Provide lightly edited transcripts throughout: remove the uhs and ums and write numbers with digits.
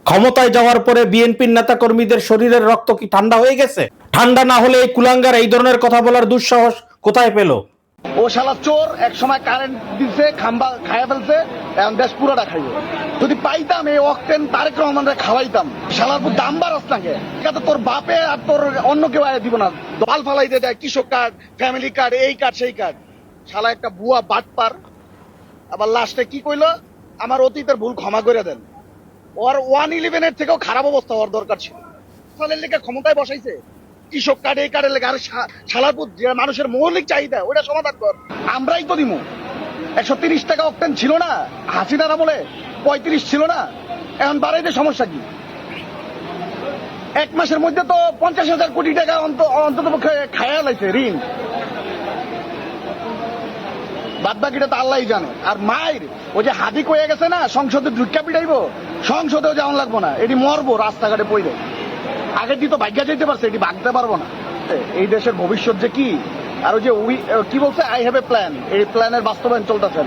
ক্ষমতায় যাওয়ার পরে বিএনপির নেতা কর্মীদের শরীরের রক্ত কি ঠান্ডা হয়ে গেছে? ঠান্ডা না হলে এই কুলাঙ্গার এই ধরনের কথা বলার দুঃসাহস কোথায় পেল? ও শালা চোর, এক সময় কারেন্ট দিছে, খাম্বা খাইয়া ফেলছে, এখন দেশ পুরোটা খাইব। যদি পাইতাম এই অক্টেন তারেক রহমানরে খাওয়াইতাম। শালার পুর দাম বাড়াস নাকি? এটা তোর বাপে আর তোর অন্য কেউ আয় দিব না। দল ফালাইতে দেয়, কৃষক কার্ড, ফ্যামিলি কার্ড, এই কার্ড সেই কার্ড। শালা একটা বুয়া বাটপার। আবার লাস্টে কি কইলো, আমার অতীতের ভুল ক্ষমা করে দেন। ওর 111-এর থেকেও খারাপ অবস্থা হওয়ার দরকার ছিল। সালের লেগে ক্ষমতায় বসাইছে, কৃষক কার্ড এই কার্ডের লেগে। আর শালারপুর যে মানুষের মৌলিক চাহিদা ওটা সমাধান কর। আমরাই তো দিমু। 130 টাকা অক্টেন ছিল না হাসিনার আমলে, 35 ছিল না, এখন বাড়াইতে সমস্যা কি? এক মাসের মধ্যে তো 50,000 কোটি টাকা অন্তত পক্ষে খায়া লাইছে ঋণ। বাদ বাকিটা তো আল্লাহই জানে। আর মায়ের ওই যে হাদি কয়ে গেছে না, সংসদে ঢুকা পিটাইবো, সংসদেও যাওয়ান লাগবো না, এটি মরবো রাস্তাঘাটে পড়ে। আগের দিন তো ভাগ্যা যেতে পারছে, এটি ভাগতে পারবো না। এই দেশের ভবিষ্যৎ যে কি, আর ওই যে কি বলছে, আই হ্যাভ এ প্ল্যান, এই প্ল্যানের বাস্তবায়ন চলতেছে।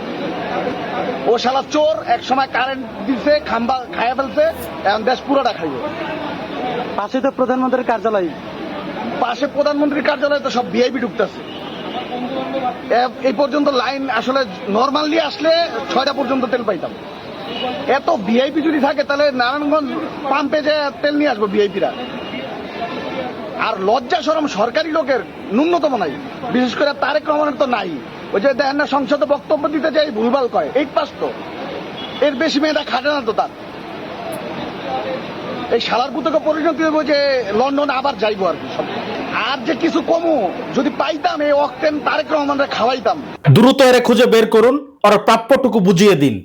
ও শালা চোর, এক সময় কারেন্ট দিছে, খাম্বা খাইয়া ফেলছে, এখন দেশ পুরোটা খাইব। পাশে তো প্রধানমন্ত্রীর কার্যালয়, পাশে প্রধানমন্ত্রীর কার্যালয়ে তো সব ভিআইপি ঢুকতেছে। এই পর্যন্ত লাইন আসলে নর্মালি আসলে 6টা পর্যন্ত তেল পাইতাম। এত ভিআইপি যদি থাকে তাহলে নারায়ণগঞ্জ পাম্পে যে তেল নিয়ে আসবো ভিআইপিরা। আর লজ্জা শরম সরকারি লোকের ন্যূনতম নাই, বিশেষ করে তারেক রহমানের তো নাই। ওই যে দেখেন না, সংসদে বক্তব্য দিতে যাই ভুলভাল কয়, 8 পাস তো, এর বেশি মেয়েটা খাটে না তো তার। এই শালার পুতকে পরিণতি হইব যে লন্ডন আবার যাইবো আর কি। আর যে কিছু কমু যদি পাইতাম এই অক্টেন তারেক রহমানরে খাওয়াইতাম। দ্রুত এরে খুঁজে বের করুন, আর প্রাপ্যটুকু বুঝিয়ে দিন।